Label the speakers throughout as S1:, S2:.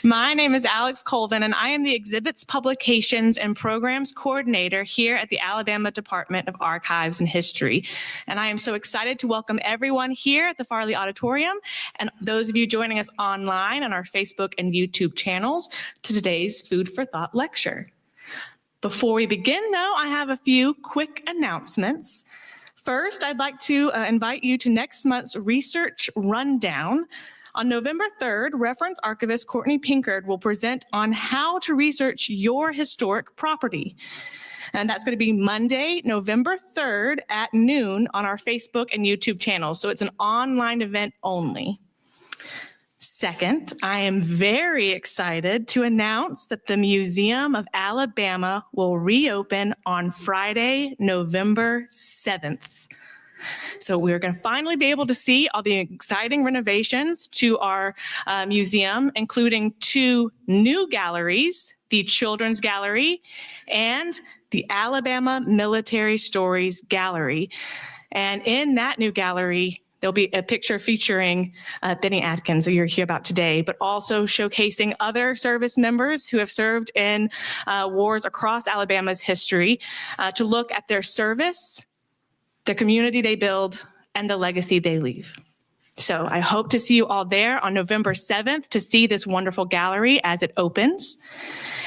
S1: My name is Alex Colvin, and I am the Exhibits, Publications, and Programs Coordinator here at the Alabama Department of Archives and History. And I am so excited to welcome everyone here at the Farley Auditorium and those of you joining us online on our Facebook and YouTube channels to today's Food for Thought lecture. Before we begin, though, I have a few quick announcements. First, I'd like to invite you to next month's Research Rundown. On November 3rd, Reference Archivist Courtney Pinkard will present on how to research your historic property. And that's going to be Monday, November 3rd at noon on our Facebook and YouTube channels. So it's an online event only. Second, I am very excited to announce that the Museum of Alabama will reopen on Friday, November 7th. So we're going to finally be able to see all the exciting renovations to our museum, including 2 new galleries, the Children's Gallery and the Alabama Military Stories Gallery. And in that new gallery, there'll be a picture featuring Bennie Adkins, who you'll hear about today, but also showcasing other service members who have served in wars across Alabama's history to look at their service, the community they build, and the legacy they leave. So I hope to see you all there on November 7th to see this wonderful gallery as it opens.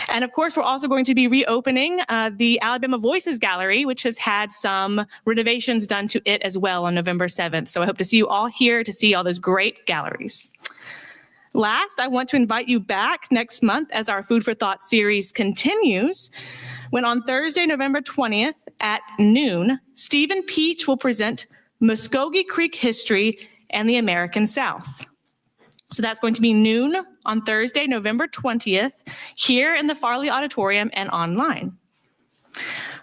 S1: And of course, we're also going to be reopening the Alabama Voices Gallery, which has had some renovations done to it as well on November 7th. So I hope to see you all here to see all those great galleries. Last, I want to invite you back next month as our Food for Thought series continues, when on Thursday, November 20th at noon, Stephen Peach will present Muskogee Creek History and the American South. So that's going to be noon on Thursday, November 20th, here in the Farley Auditorium and online.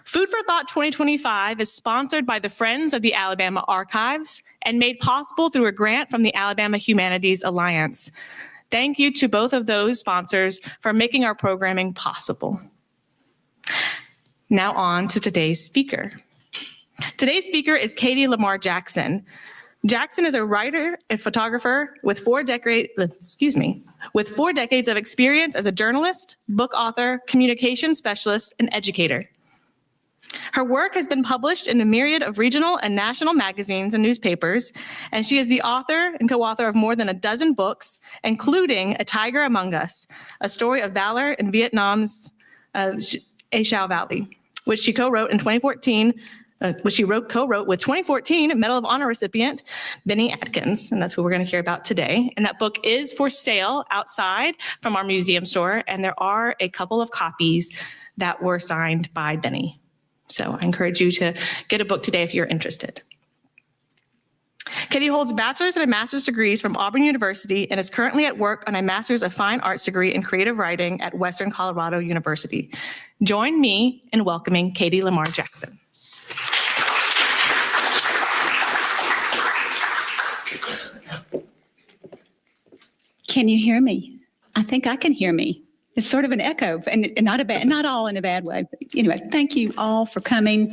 S1: Food for Thought 2025 is sponsored by the Friends of the Alabama Archives and made possible through a grant from the Alabama Humanities Alliance. Thank you to both of those sponsors for making our programming possible. Now on to today's speaker. Today's speaker is Katie Lamar Jackson. Jackson is a writer and photographer with 4 decades of experience as a journalist, book author, communication specialist, and educator. Her work has been published in a myriad of regional and national magazines and newspapers, and she is the author and co-author of more than a dozen books, including A Tiger Among Us, A Story of Valor in Vietnam's Shau Valley, which she co-wrote in 2014, co-wrote with 2014 Medal of Honor recipient Bennie Adkins, and that's what we're going to hear about today. And that book is for sale outside from our museum store, and there are a couple of copies that were signed by Bennie. So I encourage you to get a book today if you're interested. Katie holds a bachelor's and a master's degrees from Auburn University and is currently at work on a master's of fine arts degree in creative writing at Western Colorado University. Join me in welcoming Katie Lamar Jackson.
S2: Can you hear me? I think I can hear me. It's sort of an echo, and not all in a bad way. But anyway, thank you all for coming.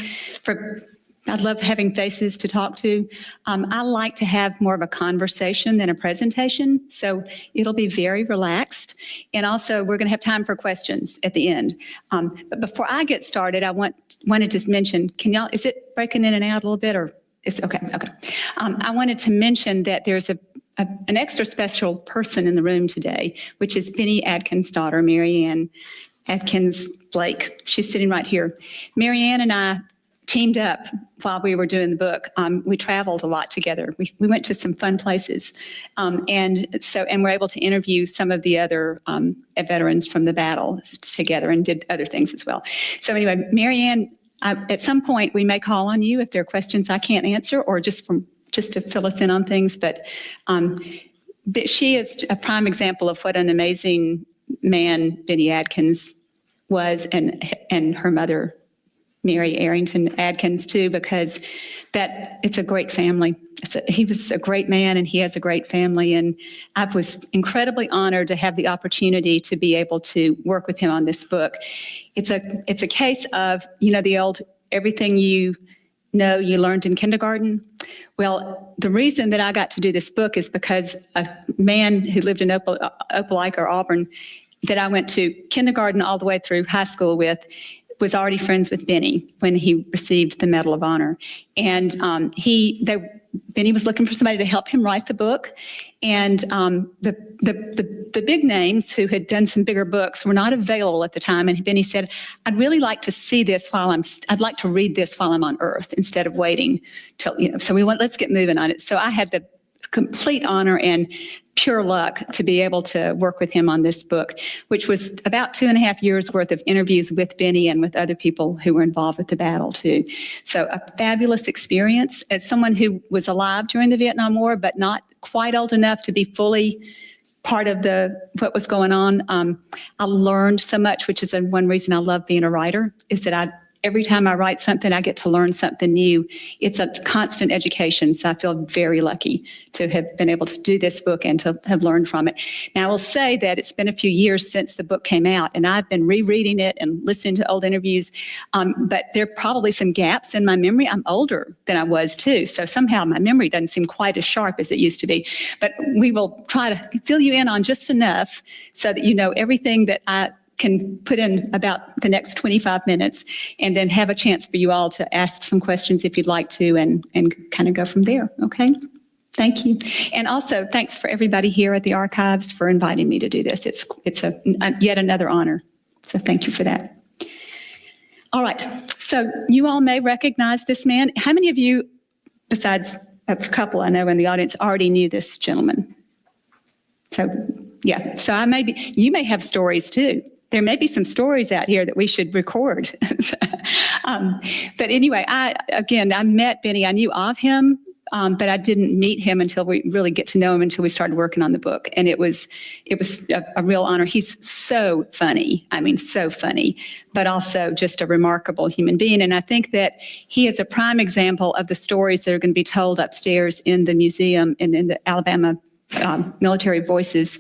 S2: I love having faces to talk to. I like to have more of a conversation than a presentation, so it'll be very relaxed. And also, we're going to have time for questions at the end. But before I get started, I wanted to mention, is it breaking in and out a little bit, or it's okay? Okay. I wanted to mention that there's an extra special person in the room today, which is Bennie Adkins' daughter, Marianne Adkins Blake. She's sitting right here. Marianne and I teamed up while we were doing the book. We traveled a lot together. We went to some fun places. And we're able to interview some of the other veterans from the battle together and did other things as well. So anyway, Marianne, at some point we may call on you if there are questions I can't answer or just to fill us in on things. But she is a prime example of what an amazing man Bennie Adkins was, and her mother, Mary Arrington Adkins, too, because it's a great family. He was a great man, and he has a great family, and I was incredibly honored to have the opportunity to be able to work with him on this book. It's a case of, the old everything you learned in kindergarten. Well, the reason that I got to do this book is because a man who lived in Opelika or Auburn that I went to kindergarten all the way through high school with was already friends with Bennie when he received the Medal of Honor. And Bennie was looking for somebody to help him write the book. And the big names who had done some bigger books were not available at the time. And Bennie said, I'd really like to see this I'd like to read this while I'm on Earth instead of waiting till, so let's get moving on it. So I had the complete honor and pure luck to be able to work with him on this book, which was about 2.5 years worth of interviews with Bennie and with other people who were involved with the battle too. So a fabulous experience as someone who was alive during the Vietnam War, but not quite old enough to be fully part of what was going on. I learned so much, which is one reason I love being a writer, is that every time I write something, I get to learn something new. It's a constant education, so I feel very lucky to have been able to do this book and to have learned from it. Now, I will say that it's been a few years since the book came out, and I've been rereading it and listening to old interviews, but there are probably some gaps in my memory. I'm older than I was, too, so somehow my memory doesn't seem quite as sharp as it used to be. But we will try to fill you in on just enough so that you know everything that I can put in about the next 25 minutes, and then have a chance for you all to ask some questions if you'd like to, and kind of go from there, okay? Thank you. And also, thanks for everybody here at the archives for inviting me to do this. It's yet another honor, so thank you for that. All right, so you all may recognize this man. How many of you, besides a couple I know in the audience, already knew this gentleman? So, yeah, so you may have stories too. There may be some stories out here that we should record. But anyway, I met Bennie. I knew of him, but I didn't meet him until we really get to know him, until we started working on the book. And it was a real honor. He's so funny. I mean, so funny, but also just a remarkable human being. And I think that he is a prime example of the stories that are going to be told upstairs in the museum and in the Alabama Military Voices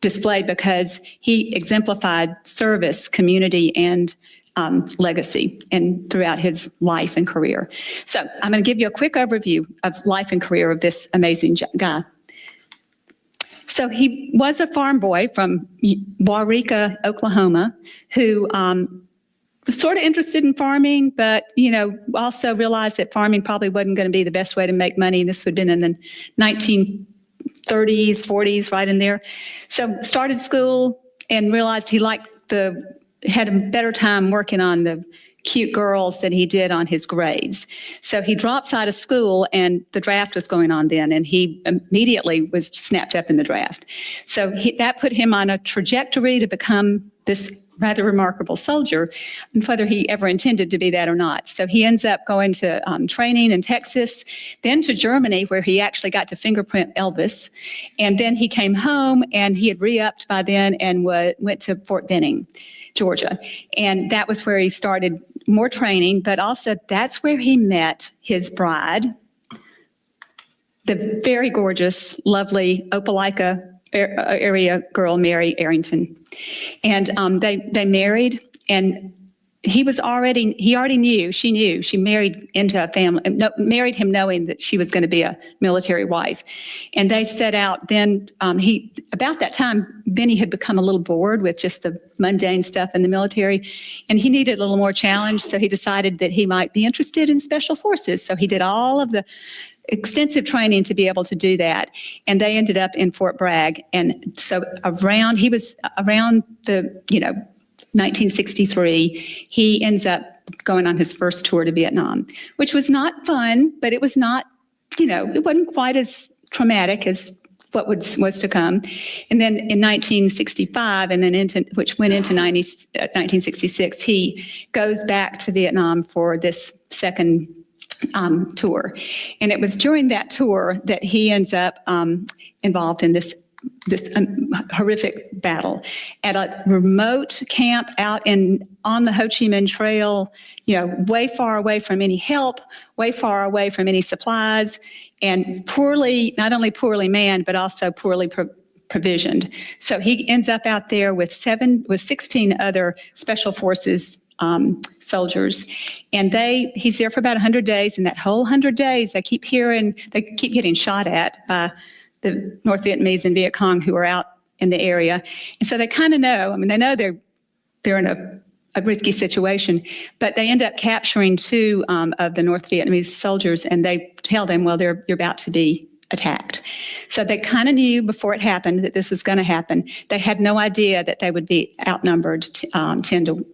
S2: display, because he exemplified service, community, and legacy throughout his life and career. So I'm going to give you a quick overview of life and career of this amazing guy. So he was a farm boy from Waurika, Oklahoma, who was sort of interested in farming, but also realized that farming probably wasn't going to be the best way to make money. This would have been in the 1930s, 40s, right in there. So started school and realized he had a better time working on the cute girls than he did on his grades. So he drops out of school, and the draft was going on then, and he immediately was snapped up in the draft. So that put him on a trajectory to become this rather remarkable soldier, and whether he ever intended to be that or not. So he ends up going to training in Texas, then to Germany, where he actually got to fingerprint Elvis. And then he came home, and he had re-upped by then and went to Fort Benning, Georgia. And that was where he started more training, but also that's where he met his bride, the very gorgeous, lovely Opelika area girl, Mary Arrington. And they married, and she married into a family, married him knowing that she was going to be a military wife. And they set out then, about that time, Bennie had become a little bored with just the mundane stuff in the military, and he needed a little more challenge. So he decided that he might be interested in special forces. So he did all of the extensive training to be able to do that. And they ended up in Fort Bragg. And so he was around the, 1963, he ends up going on his first tour to Vietnam, which was not fun, but it was not, it wasn't quite as traumatic as what was to come. And then in 1965, and then which went into 1966, he goes back to Vietnam for this second tour. And it was during that tour that he ends up involved in this horrific battle at a remote camp out on the Ho Chi Minh Trail, way far away from any help, way far away from any supplies, and not only poorly manned, but also poorly provisioned. So he ends up out there with 16 other special forces soldiers. And he's there for about 100 days. And that whole 100 days, they keep getting shot at by the North Vietnamese and Viet Cong who are out in the area. And so they kind of know, they know they're in a risky situation, but they end up capturing 2 of the North Vietnamese soldiers, and they tell them, well, you're about to be attacked. So they kind of knew before it happened that this was going to happen. They had no idea that they would be outnumbered 10-1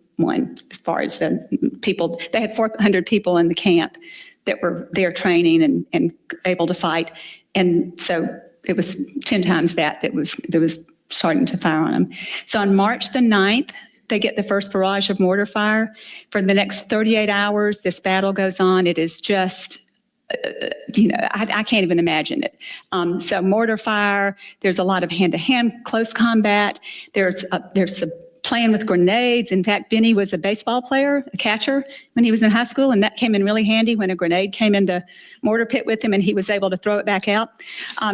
S2: as far as the people. They had 400 people in the camp that were there training and able to fight. And so it was 10 times that was starting to fire on them. So on March the 9th, they get the first barrage of mortar fire. For the next 38 hours, this battle goes on. It is just, I can't even imagine it. So mortar fire, there's a lot of hand-to-hand close combat. There's playing with grenades. In fact, Bennie was a baseball player, a catcher, when he was in high school, and that came in really handy when a grenade came in the mortar pit with him and he was able to throw it back out.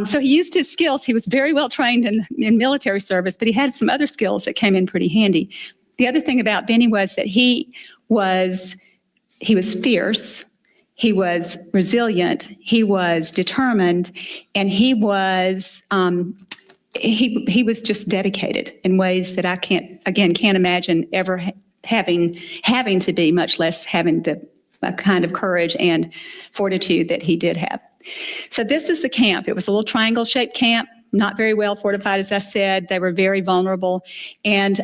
S2: So he used his skills. He was very well trained in military service, but he had some other skills that came in pretty handy. The other thing about Bennie was that he was fierce, he was resilient, he was determined, and he was just dedicated in ways that I can't imagine ever having to be, much less having the kind of courage and fortitude that he did have. So this is the camp. It was a little triangle-shaped camp, not very well fortified, as I said. They were very vulnerable. And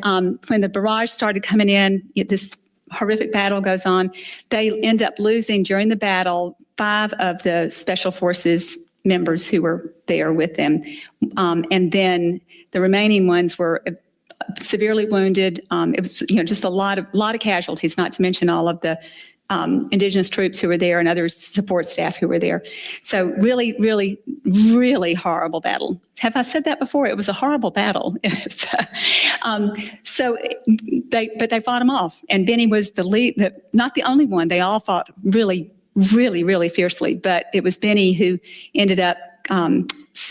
S2: when the barrage started coming in, this horrific battle goes on. They end up losing during the battle 5 of the Special Forces members who were there with them. And then the remaining ones were severely wounded. It was just a lot of casualties, not to mention all of the indigenous troops who were there and other support staff who were there. So really, really, really horrible battle. Have I said that before? It was a horrible battle. But they fought them off. And Bennie was the lead, not the only one. They all fought really, really, really fiercely. But it was Bennie who ended up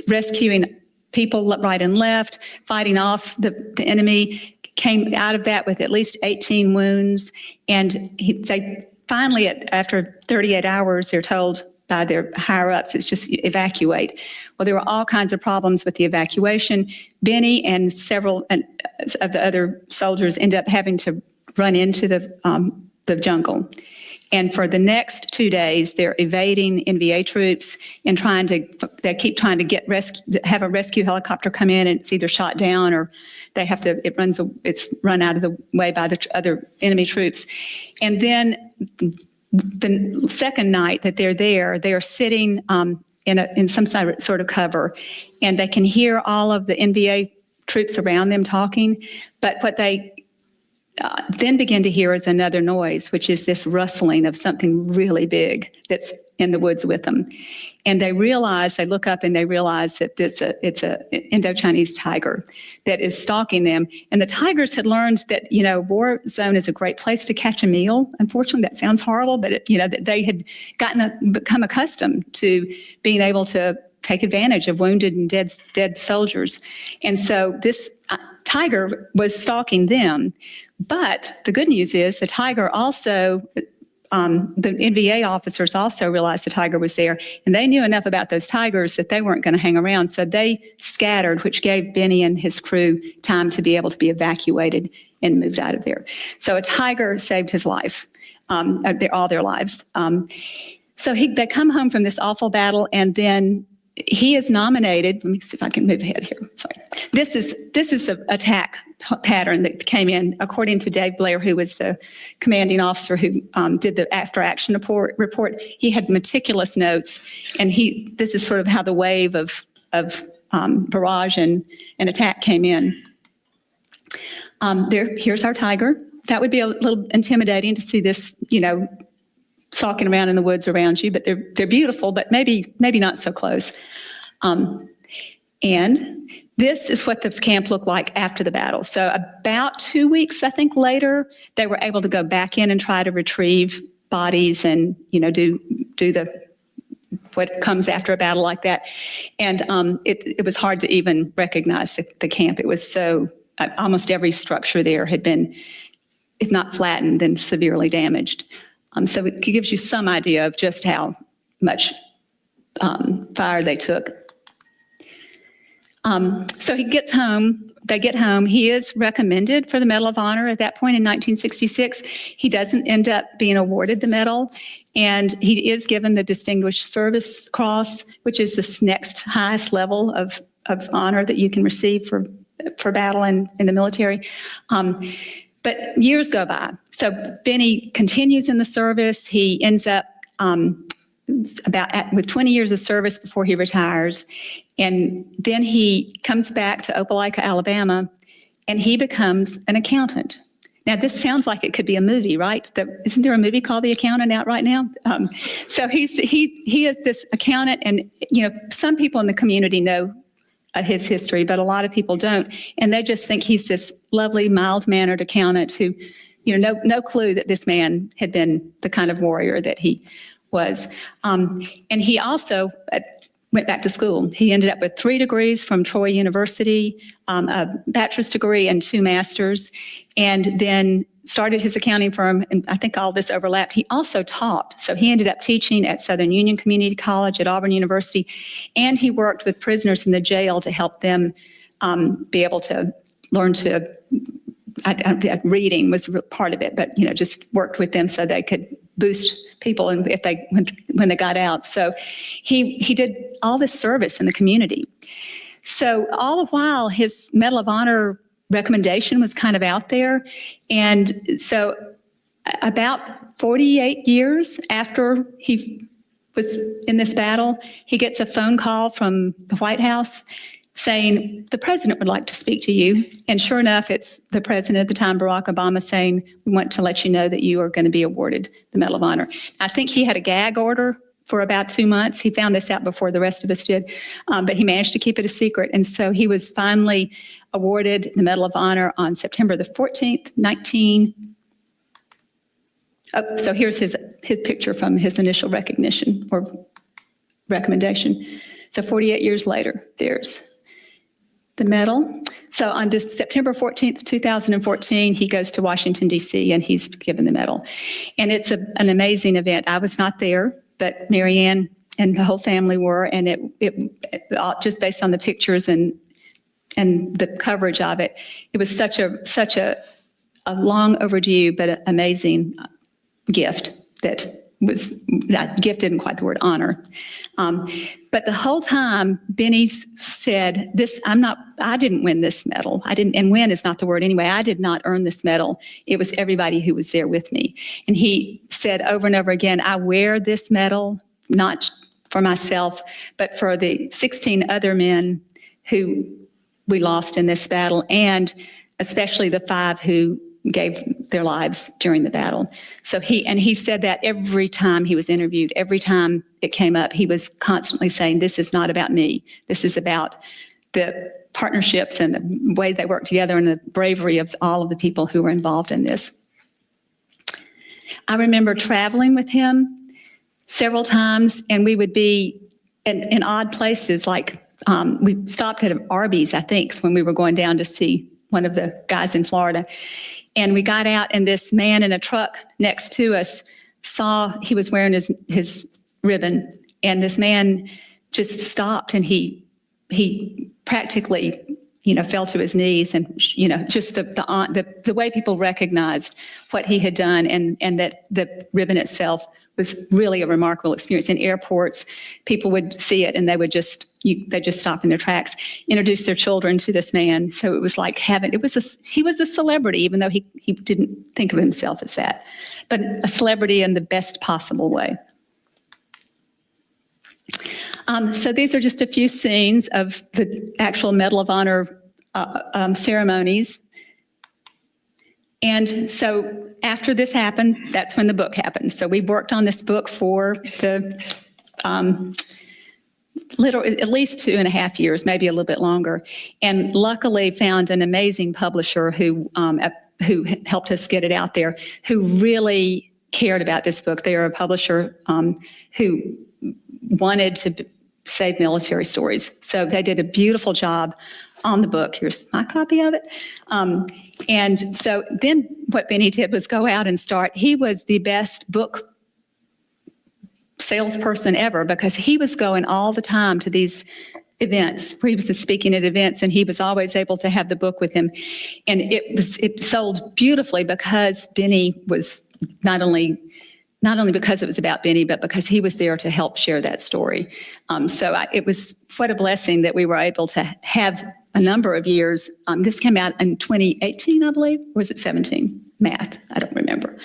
S2: rescuing people right and left, fighting off the enemy, came out of that with at least 18 wounds. And they finally, after 38 hours, they're told by their higher-ups, it's just evacuate. Well, there were all kinds of problems with the evacuation. Bennie and several of the other soldiers end up having to run into the jungle. And for the next 2 days, they're evading NVA troops and they keep trying to have a rescue helicopter come in, and it's either shot down or it's run out of the way by the other enemy troops. And then the second night that they're there, they are sitting in some sort of cover, and they can hear all of the NVA troops around them talking. But what they then begin to hear is another noise, which is this rustling of something really big that's in the woods with them. And they look up and they realize that it's an Indo-Chinese tiger that is stalking them. And the tigers had learned that, war zone is a great place to catch a meal. Unfortunately, that sounds horrible, but that they had become accustomed to being able to take advantage of wounded and dead soldiers. And so this tiger was stalking them. But the good news is the tiger also, the NVA officers also realized the tiger was there, and they knew enough about those tigers that they weren't going to hang around. So they scattered, which gave Bennie and his crew time to be able to be evacuated and moved out of there. So a tiger saved his life, all their lives. So they come home from this awful battle, and then he is nominated. Let me see if I can move ahead here. Sorry. This is the attack pattern that came in, according to Dave Blair, who was the commanding officer who did the after-action report. He had meticulous notes, and this is sort of how the wave of barrage and attack came in. Here's our tiger. That would be a little intimidating to see this, stalking around in the woods around you, but they're beautiful, but maybe not so close. And this is what the camp looked like after the battle. So about 2 weeks, I think, later, they were able to go back in and try to retrieve bodies and, do what comes after a battle like that. And it was hard to even recognize the camp. It was so, almost every structure there had been if not flattened, then severely damaged. So it gives you some idea of just how much fire they took. So he gets home, they get home. He is recommended for the Medal of Honor at that point in 1966. He doesn't end up being awarded the medal, and he is given the Distinguished Service Cross, which is the next highest level of honor that you can receive for battle in the military. But years go by. So Bennie continues in the service. He ends up with 20 years of service before he retires. And then he comes back to Opelika, Alabama, and he becomes an accountant. Now, this sounds like it could be a movie, right? Isn't there a movie called The Accountant out right now? So he is this accountant, and some people in the community know his history, but a lot of people don't, and they just think he's this lovely, mild-mannered accountant who, no clue that this man had been the kind of warrior that he was. And he also went back to school. He ended up with 3 degrees from Troy University, a bachelor's degree and 2 masters, and then started his accounting firm, and I think all this overlapped. He also taught, so he ended up teaching at Southern Union Community College, at Auburn University, and he worked with prisoners in the jail to help them be able to learn to, reading was part of it, but just worked with them so they could boost people and when they got out. So he did all this service in the community. So all the while, his Medal of Honor recommendation was kind of out there. And so about 48 years after he was in this battle, he gets a phone call from the White House saying, the president would like to speak to you. And sure enough, it's the president at the time, Barack Obama, saying, we want to let you know that you are going to be awarded the Medal of Honor. I think he had a gag order for about 2 months. He found this out before the rest of us did, but he managed to keep it a secret. And so he was finally awarded the Medal of Honor on September the 14th, so here's his picture from his initial recognition or recommendation. So 48 years later, there's the medal. So on September 14th, 2014, he goes to Washington, D.C., and he's given the medal. And it's an amazing event. I was not there, but Marianne and the whole family were, and it just based on the pictures and the coverage of it, it was such a long overdue but amazing gift that gift isn't quite the word honor. But the whole time, Bennie said, I didn't win this medal. And win is not the word anyway. I did not earn this medal. It was everybody who was there with me. And he said over and over again, I wear this medal, not for myself, but for the 16 other men who we lost in this battle, and especially the 5 who gave their lives during the battle. So he said that every time he was interviewed, every time it came up, he was constantly saying, this is not about me. This is about the partnerships and the way they work together and the bravery of all of the people who were involved in this. I remember traveling with him several times, and we would be in odd places, like we stopped at Arby's, I think, when we were going down to see one of the guys in Florida. And we got out, and this man in a truck next to us saw he was wearing his ribbon, and this man just stopped, and he practically, fell to his knees, and just the way people recognized what he had done, and that the ribbon itself was really a remarkable experience. In airports, people would see it, and they would just stop in their tracks, introduce their children to this man. So it was like he was a celebrity, even though he didn't think of himself as that, but a celebrity in the best possible way. So these are just a few scenes of the actual Medal of Honor ceremonies. And so after this happened, that's when the book happened. So we worked on this book for the at least 2.5 years, maybe a little bit longer, and luckily found an amazing publisher who helped us get it out there, who really cared about this book. They are a publisher who wanted to save military stories. So they did a beautiful job on the book. Here's my copy of it. And so then what Bennie did was go out and he was the best book salesperson ever, because he was going all the time to these events where he was speaking at events, and he was always able to have the book with him. And it sold beautifully because Bennie was not only because it was about Bennie, but because he was there to help share that story. It was what a blessing that we were able to have a number of years. This came out in 2018, I believe, or was it 17? Math, I don't remember.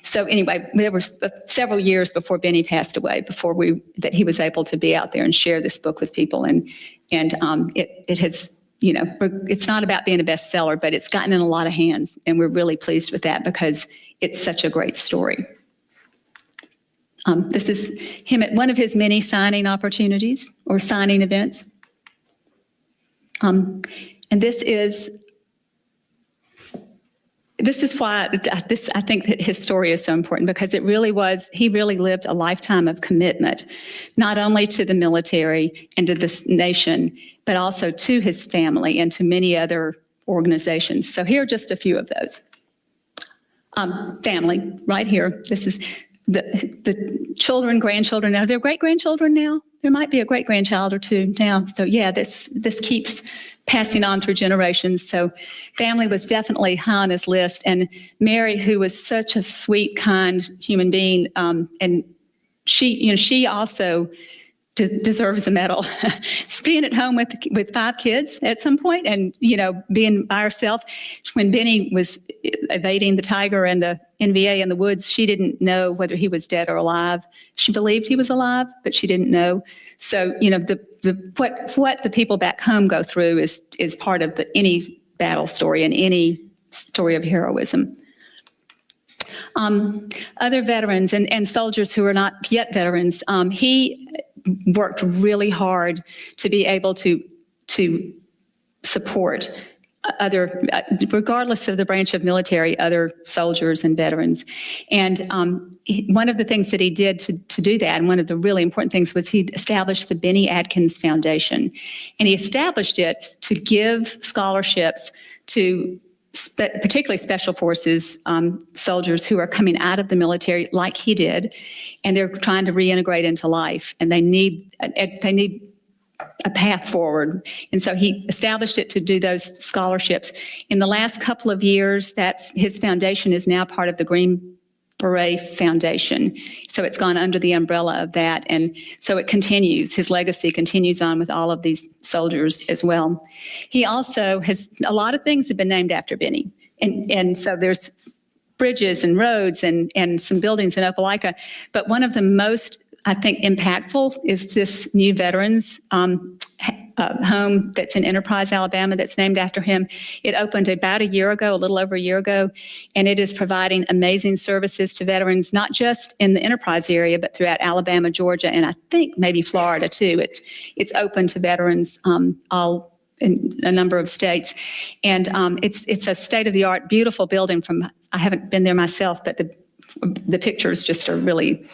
S2: So anyway, there were several years before Bennie passed away, that he was able to be out there and share this book with people. And it has, it's not about being a bestseller, but it's gotten in a lot of hands. And we're really pleased with that because it's such a great story. This is him at one of his many signing opportunities or signing events. And this is why I think that his story is so important, because he really lived a lifetime of commitment, not only to the military and to this nation, but also to his family and to many other organizations. So here are just a few of those. Family, right here. This is the children, grandchildren. Now, they're great-grandchildren now. There might be a great-grandchild or two now. So yeah, this keeps passing on through generations. So family was definitely high on his list. And Mary, who was such a sweet, kind human being, and she also deserves a medal. Being at home with 5 kids at some point, and being by herself. When Bennie was evading the tiger and the NVA in the woods, she didn't know whether he was dead or alive. She believed he was alive, but she didn't know. So what the people back home go through is part of any battle story and any story of heroism. Other veterans and soldiers who are not yet veterans, he worked really hard to be able to support other, regardless of the branch of military, other soldiers and veterans. And one of the things that he did to do that, and one of the really important things, was he established the Bennie Adkins Foundation. And he established it to give scholarships to particularly special forces soldiers who are coming out of the military like he did, and they're trying to reintegrate into life, and they need a path forward. And so he established it to do those scholarships. In the last couple of years, that his foundation is now part of the Green Beret Foundation. So it's gone under the umbrella of that. And so it continues, his legacy continues on with all of these soldiers as well. He also has, a lot of things have been named after Bennie. And so there's bridges and roads and some buildings in Opelika. But one of the most, I think, impactful is this new veterans home that's in Enterprise, Alabama, that's named after him. It opened about a little over a year ago, and it is providing amazing services to veterans, not just in the Enterprise area, but throughout Alabama, Georgia, and I think maybe Florida too. It's open to veterans all in a number of states. And it's a state-of-the-art, beautiful building I haven't been there myself, but the pictures just are really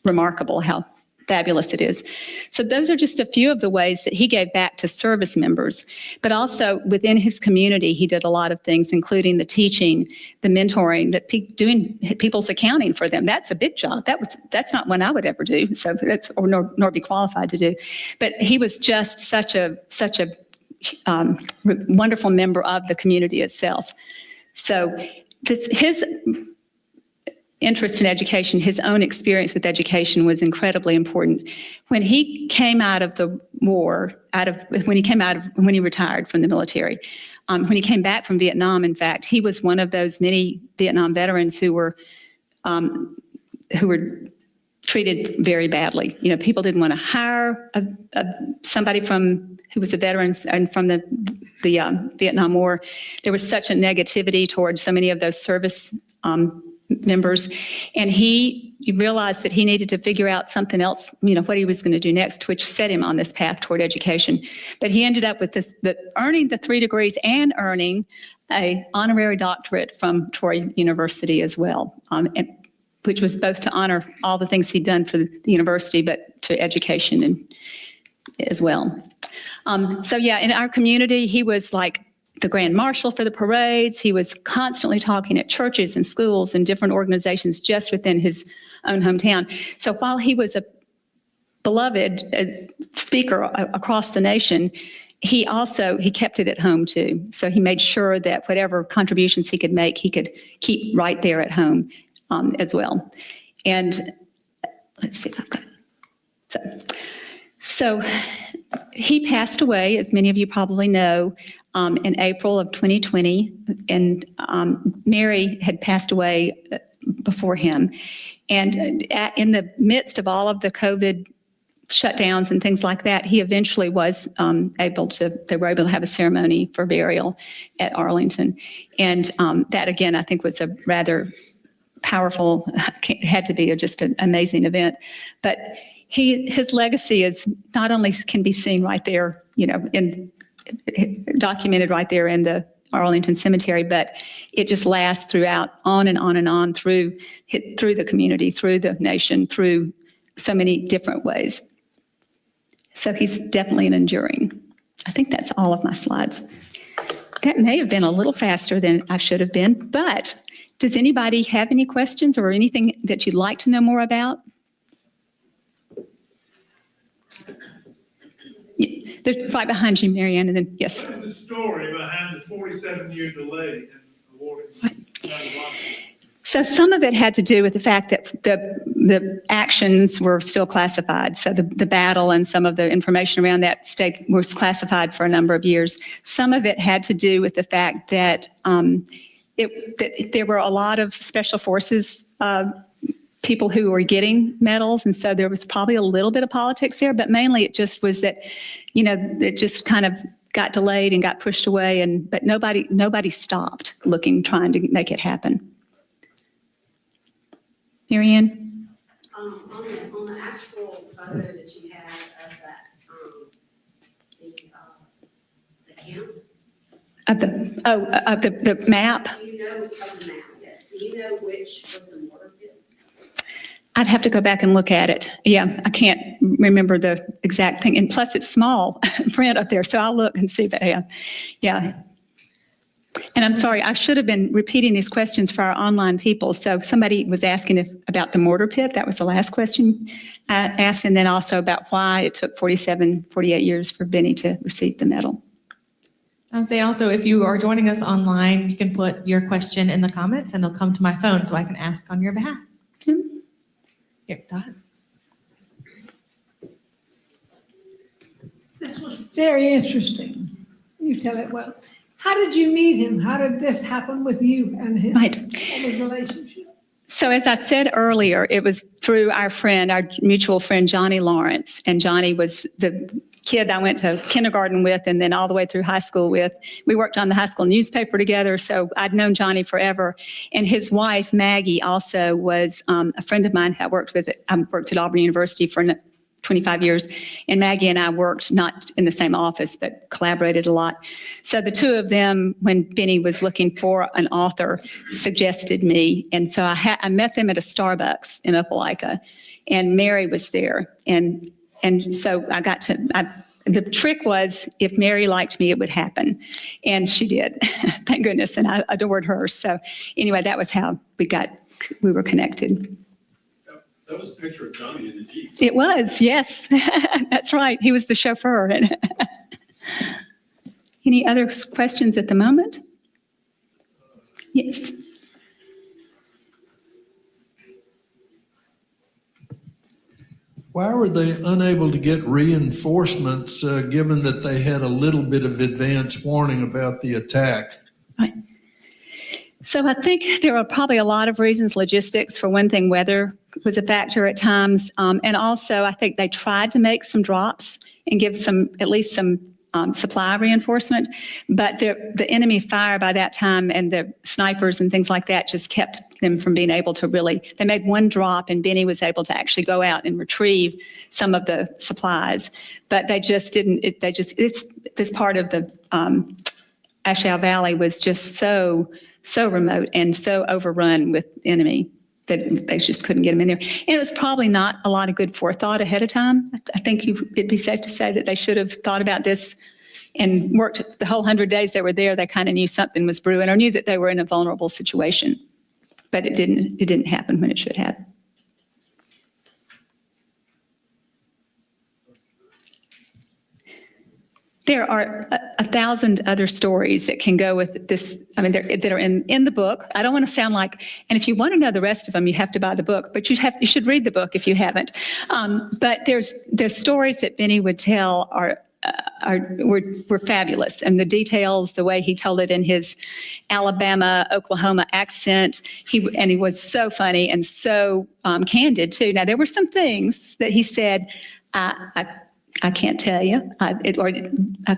S2: remarkable how fabulous it is. So those are just a few of the ways that he gave back to service members. But also within his community, he did a lot of things, including the teaching, the mentoring, doing people's accounting for them. That's a big job. That's not one I would ever do. So nor be qualified to do. But he was just such a wonderful member of the community itself. So his interest in education, his own experience with education, was incredibly important. When he came out of the war, when he retired from the military, when he came back from Vietnam, in fact, he was one of those many Vietnam veterans who were treated very badly. People didn't want to hire somebody who was a veteran and from the Vietnam War. There was such a negativity towards so many of those service members, and he realized that he needed to figure out something else, what he was going to do next, which set him on this path toward education. But he ended up with earning the 3 degrees and earning an honorary doctorate from Troy University as well, which was both to honor all the things he'd done for the university, but to education as well. So yeah, in our community, he was like the grand marshal for the parades. He was constantly talking at churches and schools and different organizations just within his own hometown. So while he was a beloved speaker across the nation, he kept it at home too. So he made sure that whatever contributions he could make, he could keep right there at home as well. And let's see if I've got so he passed away, as many of you probably know, in April of 2020, and Mary had passed away before him. And in the midst of all of the COVID shutdowns and things like that, he eventually was they were able to have a ceremony for burial at Arlington. And that, again, I think was a rather powerful, it had to be just an amazing event. But his legacy is not only can be seen right there, documented right there in the Arlington Cemetery, but it just lasts throughout, on and on and on through the community, through the nation, through so many different ways. So he's definitely an enduring. I think that's all of my slides. That may have been a little faster than I should have been, but does anybody have any questions or anything that you'd like to know more about? They're right behind you, Marianne, and then, yes.
S3: What is the story behind the 47-year delay in awarding Medal of Honor?
S2: So some of it had to do with the fact that the actions were still classified. So the battle and some of the information around that state was classified for a number of years. Some of it had to do with the fact that, that there were a lot of special forces people who were getting medals, and so there was probably a little bit of politics there, but mainly it just was that, it just kind of got delayed and got pushed away, but nobody stopped looking, trying to make it happen. Marianne?
S4: On the actual photo that you had of that, the camp.
S2: Of the map?
S4: Do you know, of the map, yes. Do you know which was the mortar pit?
S2: I'd have to go back and look at it. Yeah, I can't remember the exact thing. And plus it's small print up there, so I'll look and see that. Yeah. And I'm sorry, I should have been repeating these questions for our online people. So somebody was asking about the mortar pit. That was the last question I asked. And then also about why it took 48 years for Bennie to receive the medal.
S1: I'll say also, if you are joining us online, you can put your question in the comments and it'll come to my phone so I can ask on your behalf. Here, Todd.
S5: This was very interesting. You tell it well. How did you meet him? How did this happen with you and him?
S2: Right.
S5: What was the relationship?
S2: So as I said earlier, it was through our mutual friend, Johnny Lawrence. And Johnny was the kid I went to kindergarten with and then all the way through high school with. We worked on the high school newspaper together, so I'd known Johnny forever. And his wife, Maggie, also was a friend of mine I worked with. I worked at Auburn University for 25 years. And Maggie and I worked not in the same office, but collaborated a lot. So the two of them, when Bennie was looking for an author, suggested me. And so I met them at a Starbucks in Opelika, and Mary was there. And so the trick was if Mary liked me, it would happen. And she did, thank goodness. And I adored her. So anyway, that was how we were connected.
S3: That was a picture of Johnny in the Jeep.
S2: It was, yes. That's right. He was the chauffeur. Any other questions at the moment? Yes.
S6: Why were they unable to get reinforcements given that they had a little bit of advance warning about the attack?
S2: Right. So I think there are probably a lot of reasons. Logistics, for one thing, weather was a factor at times. And also I think they tried to make some drops and give at least some supply reinforcement, but the enemy fire by that time and the snipers and things like that just kept them from being able to they made one drop and Bennie was able to actually go out and retrieve some of the supplies, but they just didn't, this part of the Shau Valley was just so remote and so overrun with enemy. that they just couldn't get him in there. And it was probably not a lot of good forethought ahead of time. I think it'd be safe to say that they should have thought about this and worked the whole 100 days they were there. They kind of knew something was brewing or knew that they were in a vulnerable situation. But it didn't happen when it should have. There are 1,000 other stories that can go with this. I mean, that are in the book. I don't want to sound like, and if you want to know the rest of them, you have to buy the book, but you should read the book if you haven't. But there's stories that Bennie would tell were fabulous, and the details, the way he told it in his Alabama, Oklahoma accent, he was so funny and so candid too. Now there were some things that he said, I can't tell you, I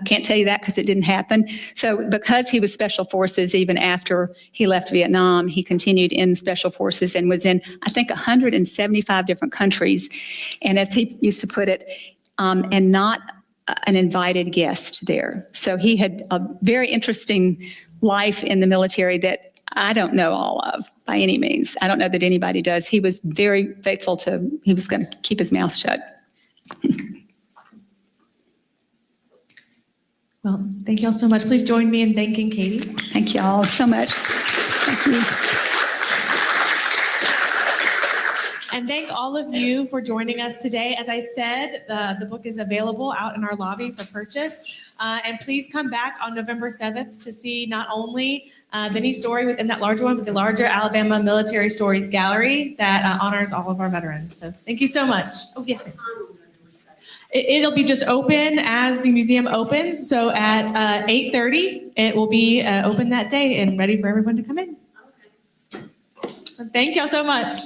S2: can't tell you that because it didn't happen. So because he was Special Forces, even after he left Vietnam, he continued in Special Forces and was in, I think, 175 different countries. And as he used to put it, and not an invited guest there. So he had a very interesting life in the military that I don't know all of by any means. I don't know that anybody does. He was very faithful he was going to keep his mouth shut.
S1: Well, thank you all so much. Please join me in thanking Katie.
S2: Thank you all so much. Thank you.
S1: And thank all of you for joining us today. As I said, the book is available out in our lobby for purchase. And please come back on November 7th to see not only Bennie's story within that larger one, but the larger Alabama Military Stories Gallery that honors all of our veterans. So thank you so much. Oh, yes, ma'am. It'll be just open as the museum opens. So at 8:30, it will be open that day and ready for everyone to come in. So thank y'all so much.